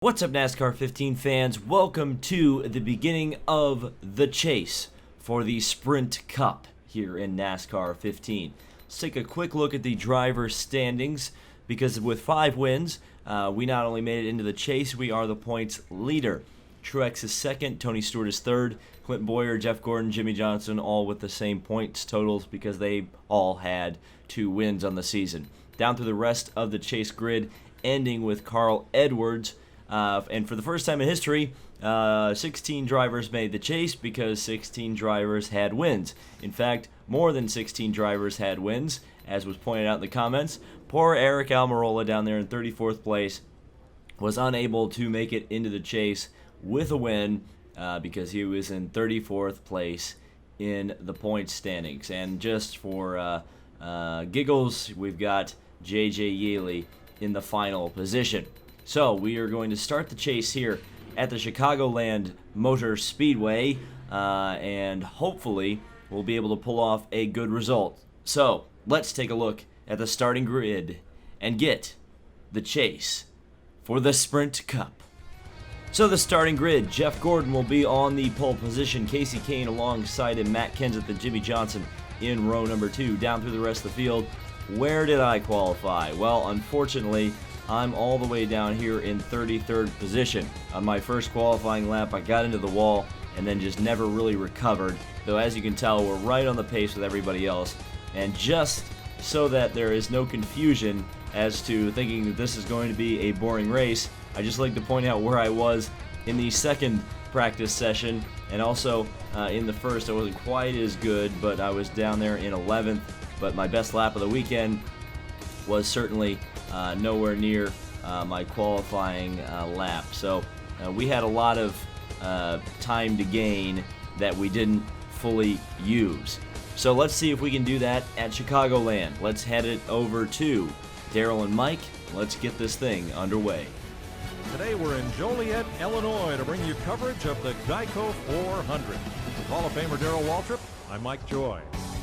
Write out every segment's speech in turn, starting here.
What's up, NASCAR 15 fans? Welcome to the beginning of the chase for the Sprint Cup here in NASCAR 15. Let's take a quick look at the driver standings, because with 5 wins, we not only made it into the chase, we are the points leader. Truex is second, Tony Stewart is third, Clint Boyer, Jeff Gordon, Jimmy Johnson, all with the same points totals because they all had 2 wins on the season. Down through the rest of the chase grid, ending with Carl Edwards. And for the first time in history, 16 drivers made the chase because 16 drivers had wins. In fact, more than 16 drivers had wins, as was pointed out in the comments. Poor Eric Almirola down there in 34th place was unable to make it into the chase with a win because he was in 34th place in the points standings. And just for giggles, we've got J.J. Yeley in the final position. So we are going to start the chase here at the Chicagoland Motor Speedway, and hopefully we'll be able to pull off a good result. So let's take a look at the starting grid and get the chase for the Sprint Cup. So the starting grid, Jeff Gordon will be on the pole position, Casey Kane alongside him, Matt Kenseth and Jimmy Johnson in row number 2. Down through the rest of the field, where did I qualify? Well, unfortunately, I'm all the way down here in 33rd position. On my first qualifying lap, I got into the wall and then just never really recovered, though as you can tell, we're right on the pace with everybody else. And just so that there is no confusion as to thinking that this is going to be a boring race, I just like to point out where I was in the second practice session, and also in the first I wasn't quite as good, but I was down there in 11th. But my best lap of the weekend was certainly nowhere near my qualifying lap. So we had a lot of time to gain that we didn't fully use. So let's see if we can do that at Chicagoland. Let's head it over to Daryl and Mike. Let's get this thing underway. Today we're in Joliet, Illinois to bring you coverage of the Geico 400. With Hall of Famer Darrell Waltrip, I'm Mike Joy.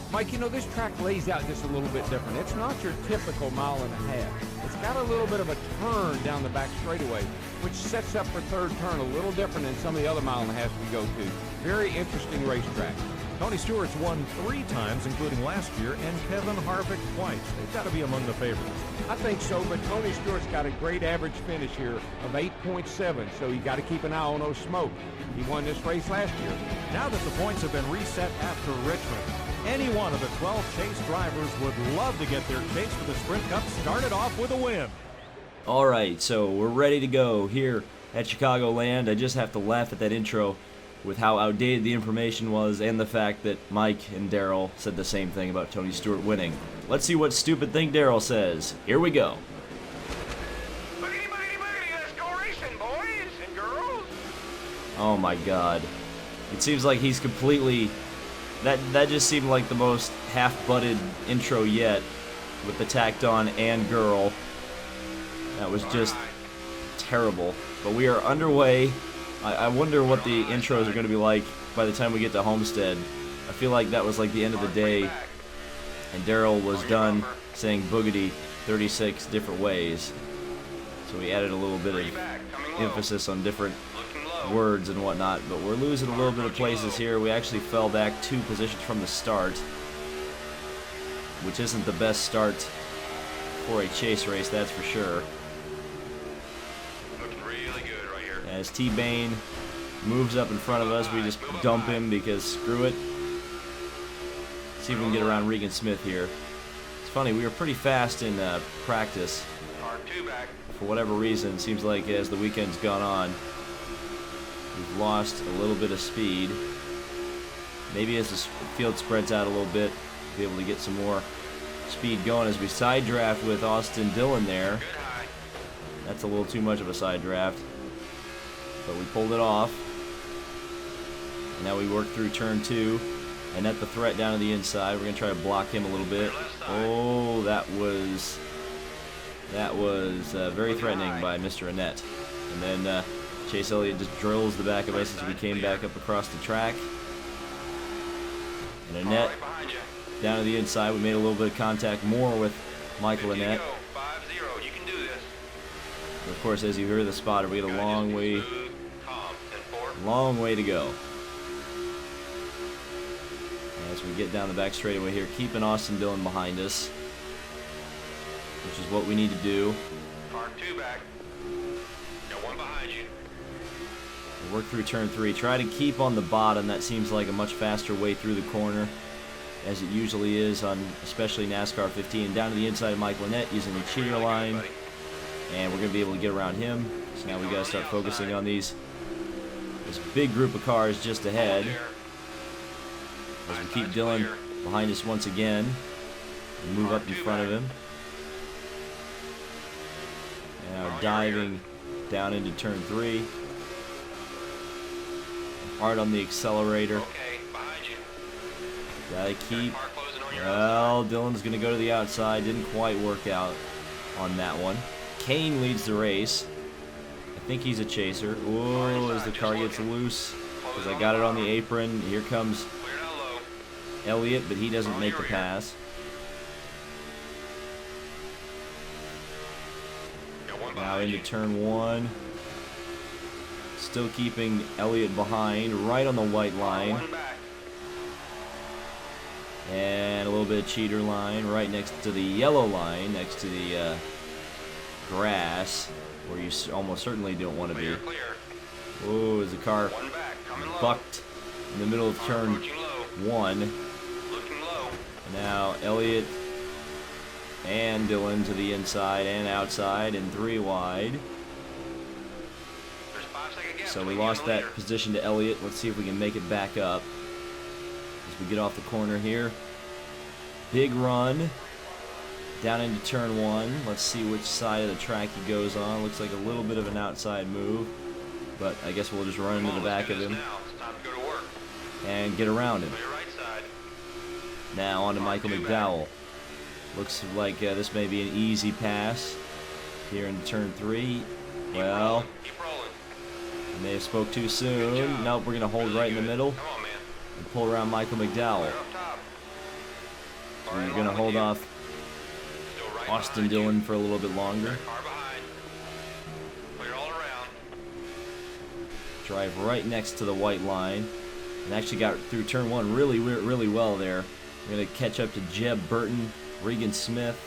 Mike, you know, this track lays out just a little bit different. It's not your typical mile and a half. It's got a little bit of a turn down the back straightaway, which sets up for third turn a little different than some of the other mile and a halves we go to. Very interesting racetrack. Tony Stewart's won 3 times, including last year, and Kevin Harvick twice. They've got to be among the favorites. I think so, but Tony Stewart's got a great average finish here of 8.7, so you got to keep an eye on those smoke. He won this race last year. Now that the points have been reset after Richmond, any one of the 12 chase drivers would love to get their chase for the Sprint Cup started off with a win. All right, so we're ready to go here at Chicagoland. I just have to laugh at that intro with how outdated the information was and the fact that Mike and Daryl said the same thing about Tony Stewart winning. Let's see what stupid thing Daryl says. Here we go. Boogity, boogity, boogity, let's go racing, boys and girls. Oh my god. It seems like he's completely... That just seemed like the most half-butted intro yet, with the tacked on "and girl." That was just terrible. But we are underway. I wonder what the intros are going to be like by the time we get to Homestead. I feel like that was like the end of the day, and Daryl was done saying boogity 36 different ways. So we added a little bit of emphasis on different words and whatnot, but we're losing a little bit of places here. We actually fell back 2 positions from the start, which isn't the best start for a chase race, that's for sure. Looking really good right here. As T-Bane moves up in front of us, we just dump him because screw it. See if we can get around Regan Smith here. It's funny, we were pretty fast in practice. R2 back. For whatever reason, seems like as the weekend's gone on, we've lost a little bit of speed. Maybe as the field spreads out a little bit, be able to get some more speed going as we side draft with Austin Dillon there. Good high. That's a little too much of a side draft, but we pulled it off. And now we work through turn 2 and net the threat down to the inside. We're going to try to block him a little bit. Oh, that was very threatening by Mr. Annette. And then Chase Elliott just drills the back of us as we came back up across the track. And Annette down to the inside. We made a little bit of contact more with Michael Annette. 5-0. You can do this. Of course, as you hear the spotter, we got a long way to go. As we get down the back straightaway here, keeping Austin Dillon behind us, which is what we need to do. Park 2 back. Got one behind you. Work through turn 3. Try to keep on the bottom. That seems like a much faster way through the corner, as it usually is on especially NASCAR 15. Down to the inside of Mike Lynette using the cheater line. And we're going to be able to get around him. So now we got to start focusing on this big group of cars just ahead. As we keep Dillon behind us once again. And move up in front of him. And now diving down into turn 3. Hard on the accelerator. Okay, behind you. Gotta keep. Well, Dillon's going to go to the outside. Didn't quite work out on that one. Kane leads the race. I think he's a chaser. Whoa, as the car gets loose. Because I got it on the apron. Here comes Elliott, but he doesn't make the pass. Now into turn 1. Still keeping Elliott behind, right on the white line. And a little bit of cheater line right next to the yellow line, next to the grass, where you almost certainly don't want to be. Whoa, as the car bucked in the middle of turn 1. And now Elliott and Dillon to the inside and outside and 3 wide. So we lost that position to Elliott. Let's see if we can make it back up as we get off the corner here. Big run down into turn 1. Let's see which side of the track he goes on. Looks like a little bit of an outside move, but I guess we'll just run into the back of him and get around him. Now on to Michael McDowell. Looks like this may be an easy pass here in turn 3. Well, I may have spoke too soon. Nope, we're going to hold right in the middle and pull around Michael McDowell. So we're going to hold off Austin Dillon for a little bit longer. Drive right next to the white line. And actually got through turn 1 really well there. We're going to catch up to Jeb Burton, Regan Smith.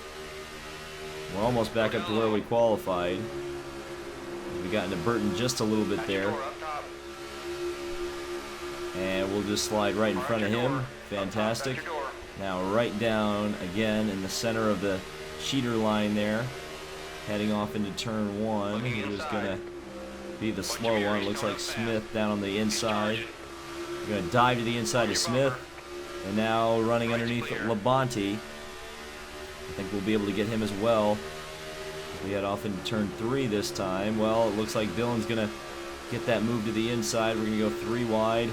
We're almost back up to where we qualified. We got into Burton just a little bit there. And we'll just slide right in front of him. Fantastic. Now right down again in the center of the cheater line there. Heading off into turn 1. He was going to be the slow one. Looks like Smith down on the inside. We're going to dive to the inside of Smith. And now running underneath Labonte. I think we'll be able to get him as well. We head off into turn 3 this time. Well, it looks like Dillon's going to get that move to the inside. We're going to go 3 wide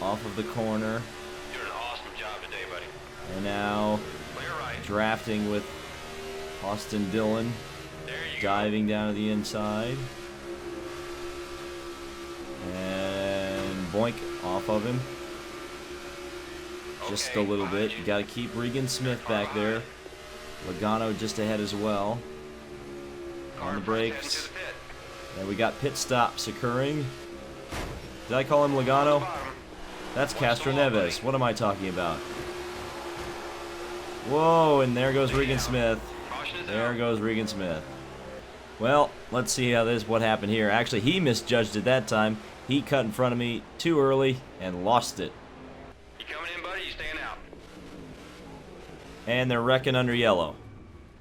off of the corner. Doing an awesome job today, buddy. And now drafting with Austin Dillon. Diving down to the inside. And boink, off of him. Just a little bit. You got to keep Regan Smith back there. Logano just ahead as well. On the brakes. And we got pit stops occurring. Did I call him Logano? That's Castro Neves. What am I talking about? Whoa, and there goes Regan Smith. There goes Regan Smith. Well, let's see what happened here. Actually, he misjudged it that time. He cut in front of me too early and lost it. You coming in, buddy? You staying out? And they're wrecking under yellow.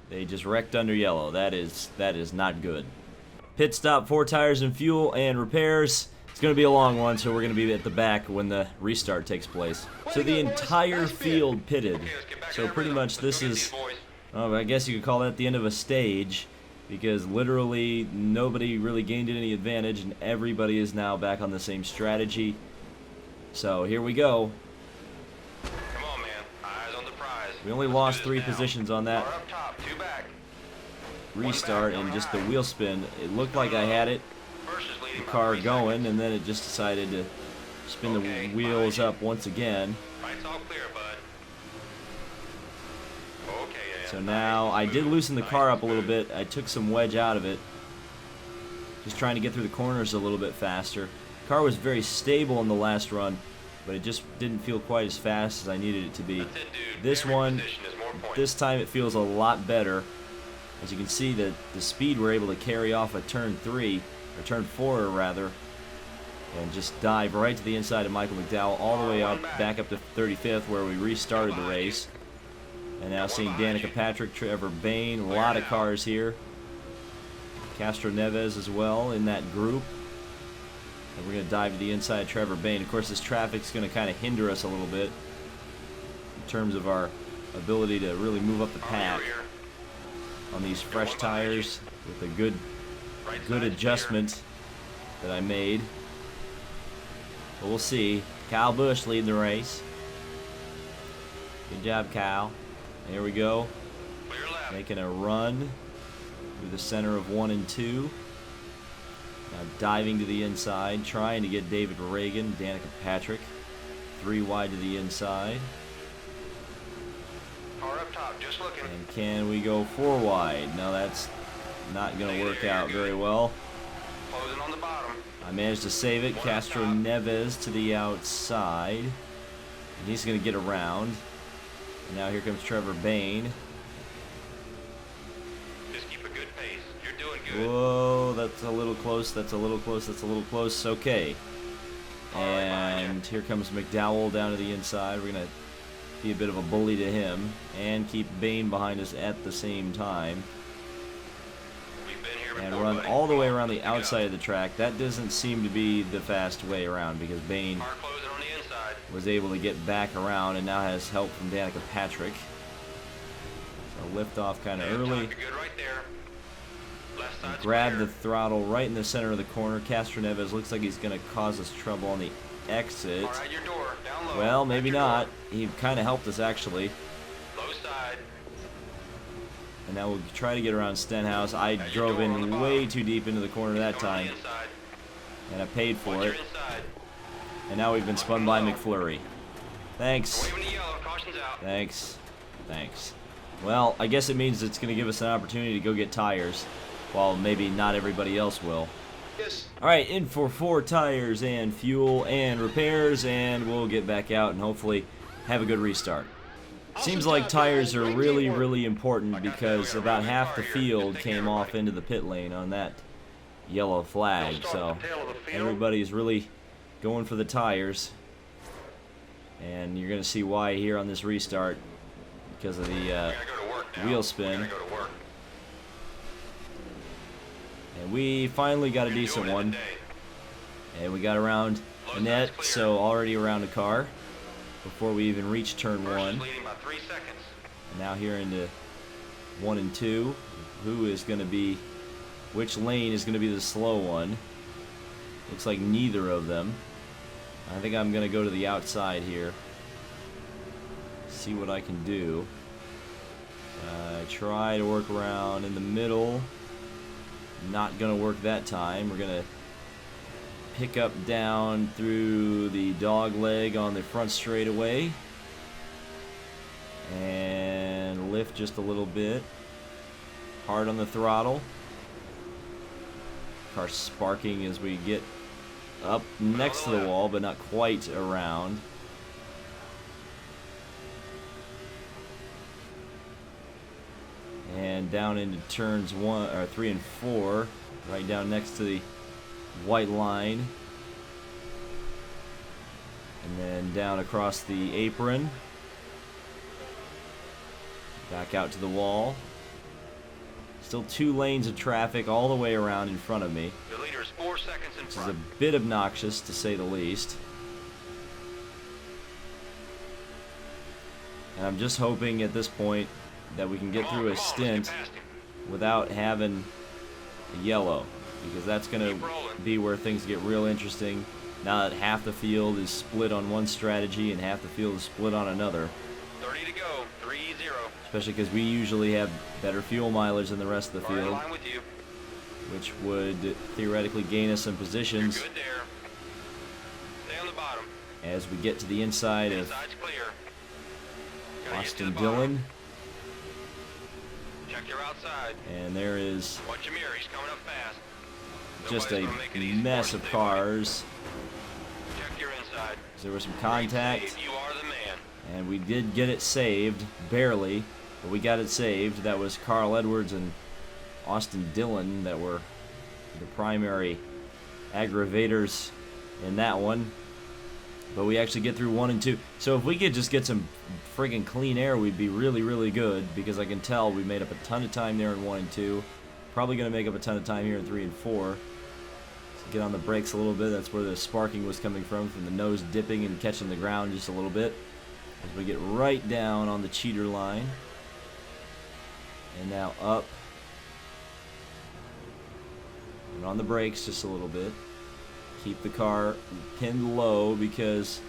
They just wrecked under yellow. That is not good. Pit stop, 4 tires and fuel and repairs. It's going to be a long one, so we're going to be at the back when the restart takes place. So the entire field pitted. So pretty much this is, I guess you could call that the end of a stage, because literally nobody really gained any advantage and everybody is now back on the same strategy. So here we go. Come on, man. Eyes on the prize. We only lost 3 positions on that Car up top, 2 back. restart and just the wheel spin. It looked like I had it, the car going, and then it just decided to spin the wheels up once again. Right's all clear, bud. Okay, yeah. So now I did loosen the car up a little bit. I took some wedge out of it. Just trying to get through the corners a little bit faster. The car was very stable in the last run, but it just didn't feel quite as fast as I needed it to be. This one, this time it feels a lot better. As you can see, the speed we're able to carry off at turn 3, or turn 4 rather, and just dive right to the inside of Michael McDowell all the way up, back up to 35th where we restarted the race. And now seeing Danica Patrick, Trevor Bayne, a lot of cars here. Castro Neves as well in that group. And we're going to dive to the inside of Trevor Bayne. Of course, this traffic's going to kind of hinder us a little bit in terms of our ability to really move up the pack on these fresh tires with a good adjustment that I made. But we'll see. Kyle Busch leading the race. Good job, Kyle. Here we go. Making a run through the center of 1 and 2. Now diving to the inside, trying to get David Reagan, Danica Patrick. 3 wide to the inside. Car up top, just looking. And can we go 4 wide? No, that's not going to work out very well. Closing on the bottom. I managed to save it. Castro Neves to the outside. And he's going to get around. And now here comes Trevor Bayne. Just keep a good pace. You're doing good. Whoa, that's a little close. That's a little close. That's a little close. Okay. And here comes McDowell down to the inside. We're going to be a bit of a bully to him and keep Bayne behind us at the same time. And run all the way around the outside of the track. That doesn't seem to be the fast way around because Bayne was able to get back around and now has help from Danica Patrick. So lift off kind of early. Grab the throttle right in the center of the corner. Castro Neves looks like he's going to cause us trouble on the exit. Well, maybe not. He kind of helped us actually. And now we'll try to get around Stenhouse. I drove in way too deep into the corner that time. And I paid for it. And now we've been spun by McFlurry. Thanks. Thanks. Thanks. Well, I guess it means it's going to give us an opportunity to go get tires. While maybe not everybody else will. Alright, in for 4 tires and fuel and repairs. And we'll get back out and hopefully have a good restart. Seems like tires are really, really important because about half the field came off into the pit lane on that yellow flag. So everybody's really going for the tires. And you're going to see why here on this restart because of the wheel spin. And we finally got a decent one. And we got around the net, so already around a car before we even reached turn 1. And now here into 1 and 2. Who is going to be, which lane is going to be the slow one? Looks like neither of them. I think I'm going to go to the outside here. See what I can do. Try to work around in the middle. Not going to work that time. We're going to pick up down through the dog leg on the front straightaway and lift just a little bit. Hard on the throttle. Car sparking as we get up next to the wall, but not quite around. And down into turns 3 and 4, right down next to the white line. And then down across the apron. Back out to the wall. Still 2 lanes of traffic all the way around in front of me. The leader is 4 seconds in Which front. is a bit obnoxious, to say the least. And I'm just hoping at this point that we can get through a stint without having a yellow, because that's going to be where things get real interesting now that half the field is split on one strategy and half the field is split on another. 30 to go, 3-0. Especially because we usually have better fuel mileage than the rest of the Car in field, line with you. which would theoretically gain us some You're positions good there. Stay on the bottom. as we get to the inside of Inside's clear. Gotta get to Austin the bottom. Dillon. Watch your outside. And there is Watch your mirror. He's coming up fast. just Nobody's a gonna make it easy mess for of us today, buddy. cars. Check your inside. There was some Great contact, save. You are the man. and we did get it saved, barely, but we got it saved. That was Carl Edwards and Austin Dillon that were the primary aggravators in that one. But we actually get through 1 and 2. So if we could just get some friggin' clean air, we'd be really, really good, because I can tell we made up a ton of time there in 1 and 2. Probably going to make up a ton of time here in 3 and 4. So get on the brakes a little bit. That's where the sparking was coming from the nose dipping and catching the ground just a little bit. As we get right down on the cheater line. And now up. And on the brakes just a little bit. Keep the car pinned low because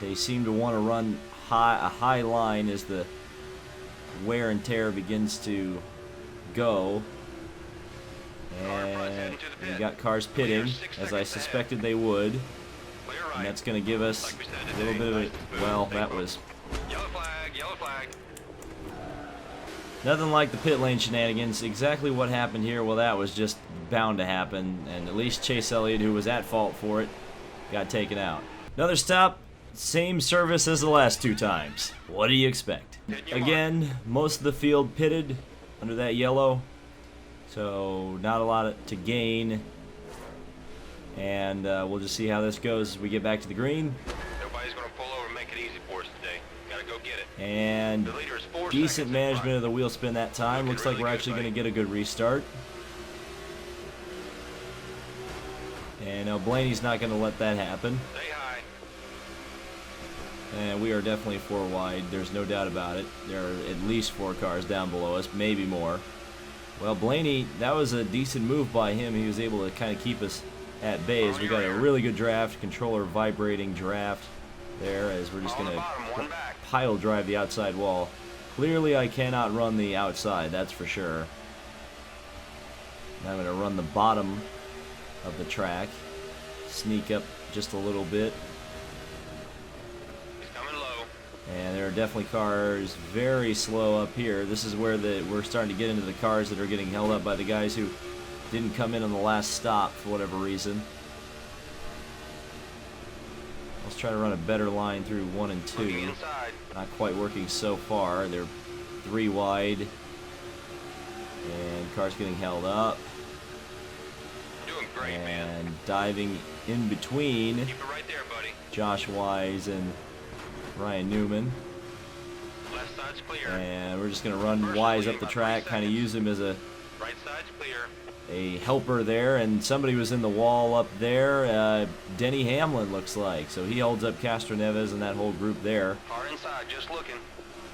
they seem to want to run a high line as the wear and tear begins to go. And we got cars pitting, as I suspected they would. And that's going to give us a little bit of a, well, that was Yellow flag, yellow flag. nothing like the pit lane shenanigans. Exactly what happened here, well, that was just bound to happen. And at least Chase Elliott, who was at fault for it, got taken out. Another stop, same service as the last 2 times. What do you expect? Again, most of the field pitted under that yellow. So not a lot to gain. And we'll just see how this goes as we get back to the green. Nobody's going to pull over and make it easy for us today. Got to go get it. And The leader is 4 decent seconds in management front. of the wheel spin that time. Looking Looks like really we're good, actually going to buddy. get a good restart. And Blaney's not going to let that happen. Stay high. And we are definitely 4 wide. There's no doubt about it. There are at least 4 cars down below us, maybe more. Well, Blaney, that was a decent move by him. He was able to kind of keep us at bay as we got a really good draft, controller vibrating draft there, as we're just On going the to bottom, one back. pile drive the outside wall. Clearly I cannot run the outside, that's for sure. And I'm going to run the bottom of the track, sneak up just a little bit. He's coming low. And there are definitely cars very slow up here. This is where we're starting to get into the cars that are getting held up by the guys who didn't come in on the last stop for whatever reason. Let's try to run a better line through 1 and 2. Looking inside. Not quite working so far. They're 3 wide. And cars getting held up. Doing great, man. And diving in between Keep it right there, buddy. Josh Wise and Ryan Newman. Left side's clear. And we're just going to run Wise up the track, kind of use him as a Right side's clear. helper there, and somebody was in the wall up there. Denny Hamlin looks like, so he holds up Castro Neves and that whole group there. Car inside, just looking.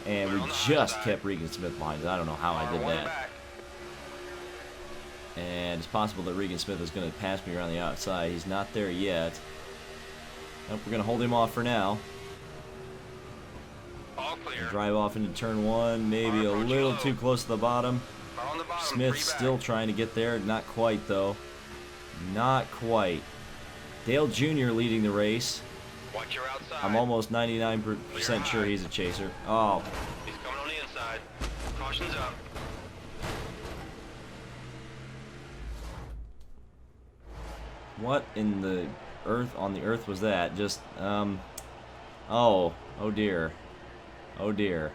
And we just kept Regan Smith behind us. I don't know how I Car did one that. back. And it's possible that Regan Smith is going to pass me around the outside. He's not there yet. Nope, we're going to hold him off for now. All clear. Drive off into turn 1, maybe a little too close to the bottom. Car on the bottom, Smith 3 back. still trying to get there. Not quite, though. Not quite. Dale Jr. leading the race. Watch your outside. I'm almost 99% sure he's a chaser. Oh, He's coming on the inside. Caution's up. what in the earth on the earth was that? Just, oh dear. Oh dear.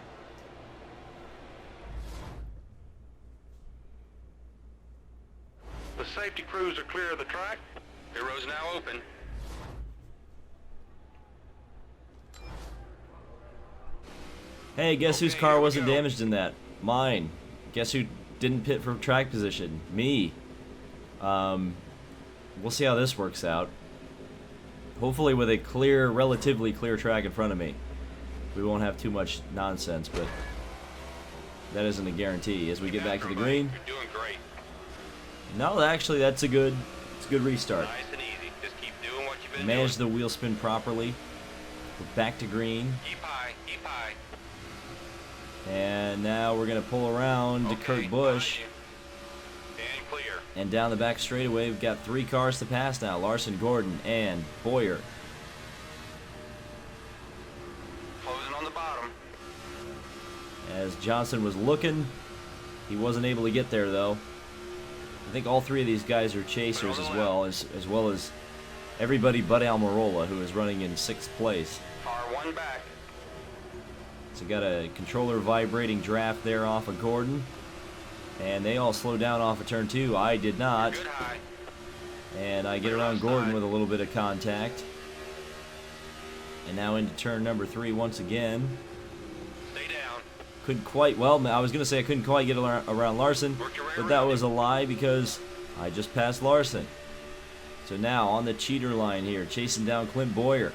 The safety crews are clear of the track. Pit road's now open. Hey, guess whose Okay, car here we wasn't go. damaged in that? Mine. Guess who didn't pit for track position? Me. We'll see how this works out. Hopefully with a clear, relatively clear track in front of me. We won't have too much nonsense, but that isn't a guarantee. As we get back to the green. You're doing great. No, actually, it's a good restart. Nice and easy. Just keep doing what you've been Manage doing. the wheel spin properly. We're back to green. Keep high, keep high. And now we're going to pull around to Okay, Kurt Busch. behind you. And clear. And down the back straightaway, we've got 3 cars to pass now. Larson, Gordon, and Boyer. Closing on the bottom. As Johnson was looking He wasn't able to get there, though. I think all three of these guys are chasers as well as everybody but Almirola, who is running in 6th place. R1 back. So got a controller vibrating draft there off of Gordon. And they all slow down off of turn 2. I did not. Good high. And I get around Gordon with a little bit of contact. And now into turn number 3 once again. Stay down. Couldn't quite, well, I was going to say I couldn't quite get around Larson, but that was a lie because I just passed Larson. So now on the cheater line here, chasing down Clint Boyer.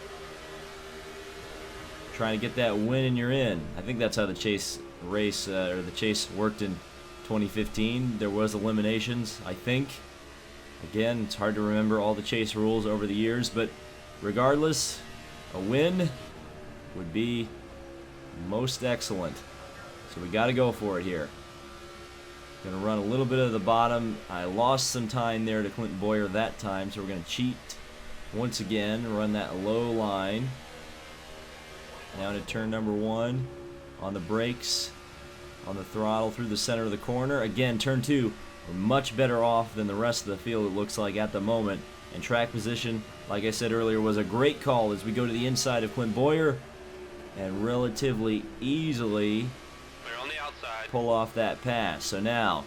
Trying to get that win and you're in. I think that's how the chase race, or the chase worked in 2015. There was eliminations, I think. Again, it's hard to remember all the chase rules over the years, but regardless, a win would be most excellent. So we got to go for it here. Going to run a little bit of the bottom. I lost some time there to Clinton Boyer that time, so we're going to cheat once again, run that low line. Now into turn number 1 on the brakes, on the throttle through the center of the corner. Again, turn 2, we're much better off than the rest of the field, it looks like, at the moment. And track position, like I said earlier, was a great call as we go to the inside of Clint Boyer and relatively easily Clear on the outside. pull off that pass. So now,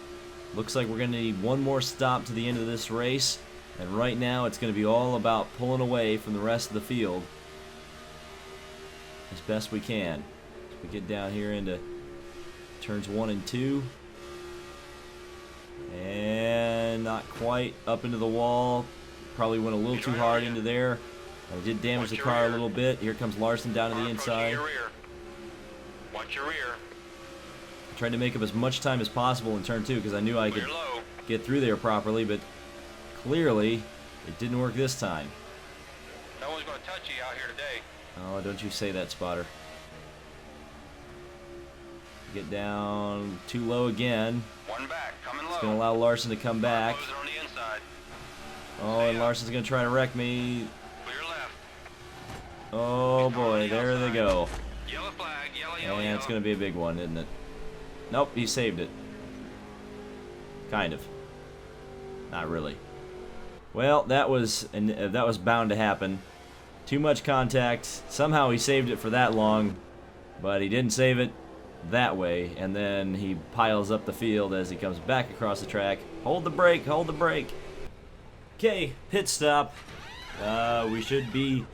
looks like we're going to need one more stop to the end of this race. And right now, it's going to be all about pulling away from the rest of the field as best we can. So we get down here into turns 1 and 2. And not quite up into the wall. Probably went a little too hard into there. I did damage the car a little bit. Here comes Larson down to the inside. Your rear. Watch your rear. I tried to make up as much time as possible in turn 2 because I knew I could Clear low. get through there properly, but clearly it didn't work this time. No one's going to touch you out here today. Oh, don't you say that, spotter. Get down too low again. One back. Coming low. It's going to allow Larson to come back. Closer on the inside. Oh, and Larson's going to try to wreck me. Clear left. Oh boy, there they go. Yellow flag. Yellow, yellow, And it's going to be a big one, isn't it? Nope, he saved it. Kind of. Not really. Well, that was bound to happen. Too much contact. Somehow he saved it for that long, but he didn't save it that way, and then he piles up the field as he comes back across the track. Hold the brake, hold the brake. Okay, pit stop. We should be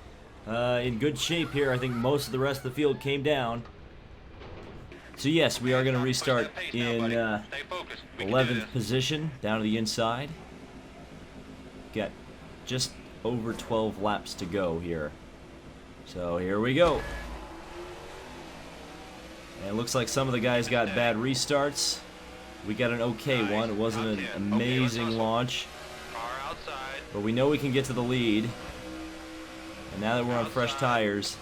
in good shape here. I think most of the rest of the field came down. So yes, we are going to restart in Stay focused. We can do 11th this. position, down to the inside. Got just over 12 laps to go here. So here we go. And it looks like some of the guys got bad restarts. We got an okay one. It wasn't an amazing launch, Car outside. but we know we can get to the lead. And now that we're on fresh tires,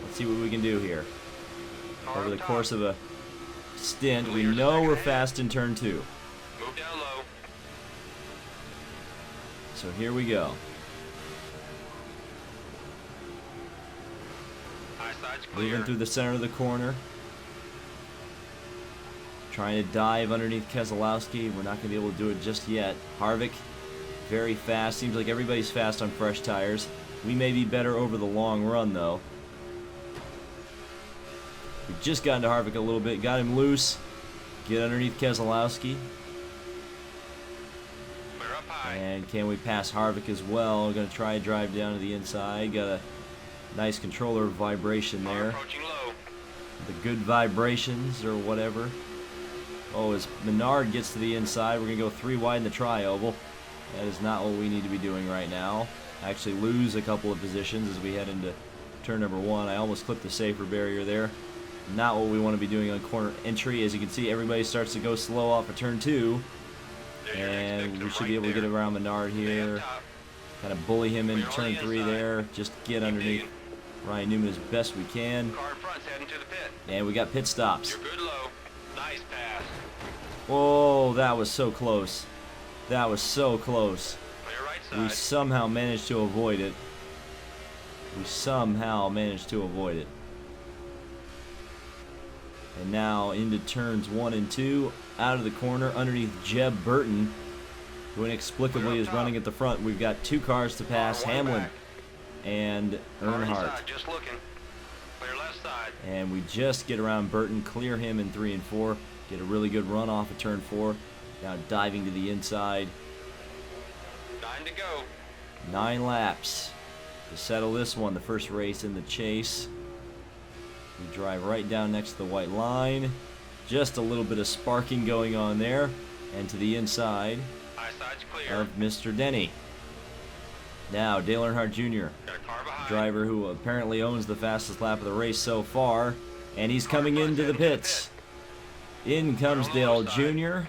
let's see what we can do here. Car Over the up top. course of a stint, we know we're fast in turn 2. Move down low. So here we go. High side's clear. Leaving through the center of the corner. Trying to dive underneath Keselowski. We're not going to be able to do it just yet. Harvick, very fast. Seems like everybody's fast on fresh tires. We may be better over the long run, though. We just got into Harvick a little bit. Got him loose. Get underneath Keselowski. Clear up high. And can we pass Harvick as well? Going to try and drive down to the inside. Got a nice controller vibration Car there. approaching low. The good vibrations or whatever. Oh, as Menard gets to the inside, we're going to go 3 wide in the tri-oval. That is not what we need to be doing right now. Actually lose a couple of positions as we head into turn number 1. I almost clipped the safer barrier there. Not what we want to be doing on corner entry. As you can see, everybody starts to go slow off of turn 2. There's your next And victim we should right be able to get there. around Menard Stay here. up top. Kind of bully him into Clear on turn the 3 inside. there. Just get underneath digging. Ryan Newman as best we can. Car in front's heading to the pit. And we got pit stops. You're good low. Nice pass. Oh, that was so close. That was so close. Clear right We side. somehow managed to avoid it. We somehow managed to avoid it. And now into turns 1 and 2. out of the corner underneath Jeb Burton, who inexplicably is running at the front. We've got 2 cars to pass, Hamlin and Earnhardt. Just looking. Clear left side. And we just get around Burton, clear him in 3 and 4, get a really good run off of turn 4. Now diving to the inside. 9 to go. 9 laps to settle this one, the first race in the chase. We drive right down next to the white line. Just a little bit of sparking going on there. And to the inside High side's clear. of Mr. Denny. Now, Dale Earnhardt Jr., Got a car behind. driver who apparently owns the fastest lap of the race so far. And he's coming into the pits. In comes Dale Jr.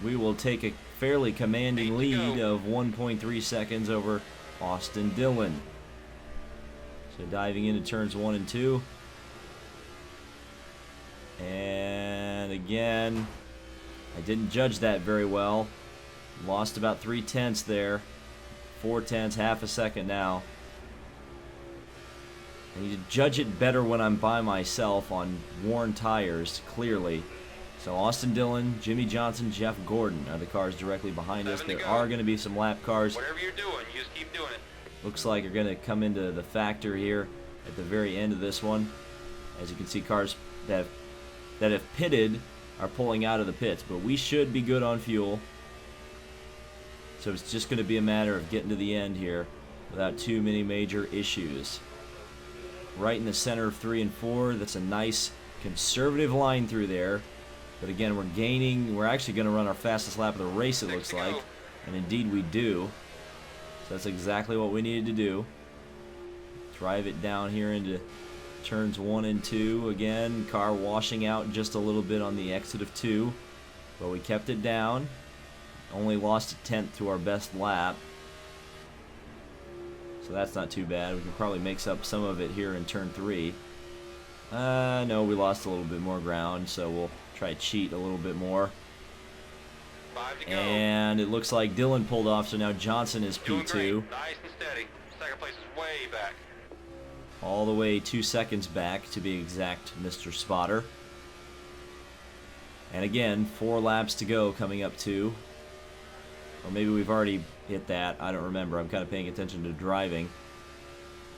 We will take a fairly commanding lead of 1.3 seconds over Austin Dillon. So diving into turns 1 and 2. And again, I didn't judge that very well. Lost about 3/10 there. 4/10, half a second now. I need to judge it better when I'm by myself on worn tires, clearly. So Austin Dillon, Jimmy Johnson, Jeff Gordon are the cars directly behind us. There are going to be some lap cars. Whatever you're doing, you just keep doing it. Looks like are going to come into the factor here at the very end of this one. As you can see, cars that have pitted are pulling out of the pits, but we should be good on fuel. So it's just going to be a matter of getting to the end here without too many major issues. Right in the center of 3 and 4, that's a nice conservative line through there. But again, we're gaining. We're actually going to run our fastest lap of the race, it looks like. And indeed we do. So that's exactly what we needed to do. Drive it down here into turns 1 and 2. Again, car washing out just a little bit on the exit of 2. But we kept it down. Only lost a 10th to our best lap. So that's not too bad. We can probably make up some of it here in turn 3. No, we lost a little bit more ground, so we'll try to cheat a little bit more. 5 to go. And it looks like Dillon pulled off, so now Johnson is Doing P2. great. Nice and steady. Second place is way back. All the way 2 seconds back, to be exact, Mr. Spotter. And again, 4 laps to go coming up to. Or maybe we've already hit that. I don't remember. I'm kind of paying attention to driving.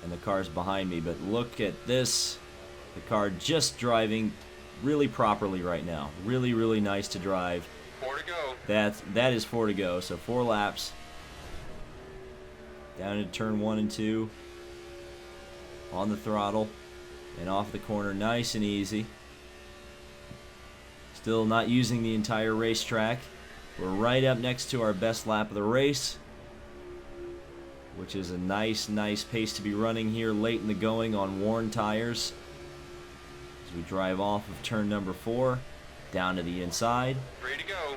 And the car's behind me. But look at this. The car just driving really properly right now. Really, really nice to drive. 4 to go. That is 4 to go. So 4 laps. Down into turn 1 and 2. On the throttle. And off the corner. Nice and easy. Still not using the entire racetrack. We're right up next to our best lap of the race, which is a nice pace to be running here late in the going on worn tires. As we drive off of turn number 4, down to the inside. 3 to go.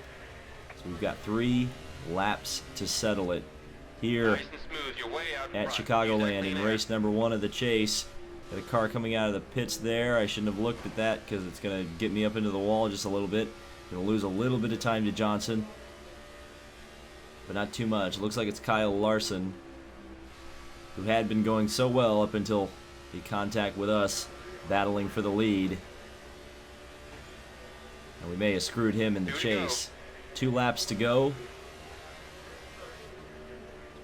So we've got 3 laps to settle it here Nice and smooth. You're way out in at front. Chicagoland Use in that clean race number 1 of the chase. Got a car coming out of the pits there. I shouldn't have looked at that because it's going to get me up into the wall just a little bit. Going to lose a little bit of time to Johnson, but not too much. It looks like it's Kyle Larson, who had been going so well up until the contact with us, battling for the lead. And we may have screwed him in the chase. 2 laps to go.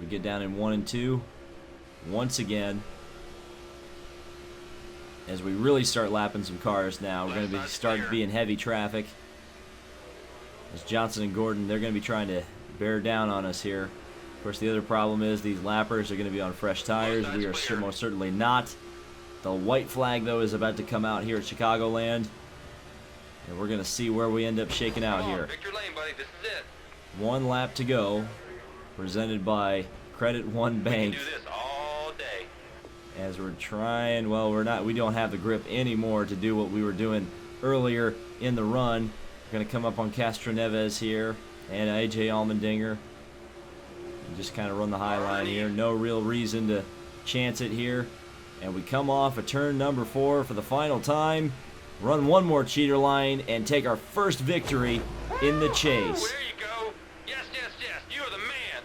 We get down in 1 and 2. Once again, as we really start lapping some cars now, we're going to be starting to be in heavy traffic. As Johnson and Gordon, they're going to be trying to bear down on us here. Of course, the other problem is these lappers are going to be on fresh tires. We are most certainly not. The white flag, though, is about to come out here at Chicagoland. And we're going to see where we end up shaking out here. Victor Lane, buddy. This is it. 1 lap to go. Presented by Credit One Bank. Do this all day. As we're trying, well, we don't have the grip anymore to do what we were doing earlier in the run. We're going to come up on Castro Neves here and AJ Allmendinger. And just kind of run the high line here. No real reason to chance it here. And we come off of turn number 4 for the final time. Run 1 more cheater line and take our first victory in the chase. There you go. Yes, yes, yes. You're the man.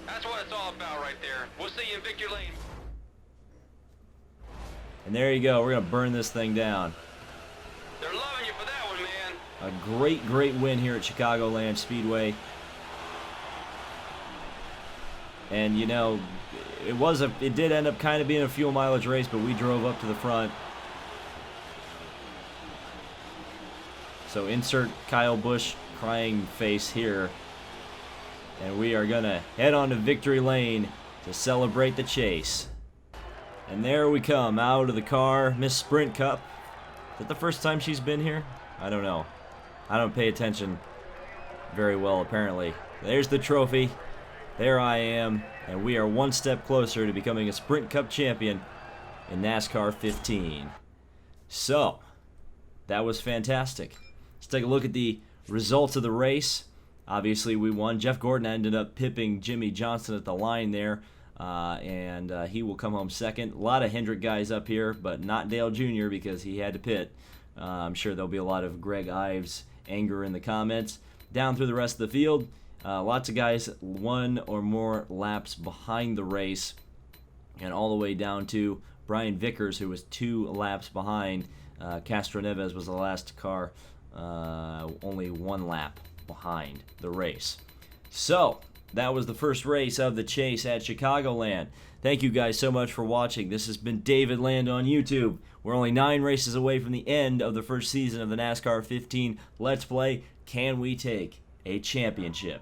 That's what it's all about right there. We'll see you in Victor Lane. And there you go. We're going to burn this thing down. They're loving you for that one, man. A great, great win here at Chicagoland Speedway. And, you know, it did end up kind of being a fuel mileage race, but we drove up to the front. So insert Kyle Busch crying face here. And we are going to head on to victory lane to celebrate the chase. And there we come, out of the car, Miss Sprint Cup. Is that the first time she's been here? I don't know. I don't pay attention very well, apparently. There's the trophy. There I am. And we are one step closer to becoming a Sprint Cup champion in NASCAR 15. So, that was fantastic. Let's take a look at the results of the race. Obviously, we won. Jeff Gordon ended up pipping Jimmy Johnson at the line there. And he will come home second. A lot of Hendrick guys up here, but not Dale Jr. because he had to pit. I'm sure there'll be a lot of Greg Ives anger in the comments. Down through the rest of the field, lots of guys 1 or more laps behind the race, and all the way down to Brian Vickers, who was 2 laps behind. Castro Neves was the last car, only 1 lap behind the race. So, that was the first race of the chase at Chicagoland. Thank you guys so much for watching. This has been David Land on YouTube. We're only 9 races away from the end of the first season of the NASCAR 15 Let's Play. Can we take a championship?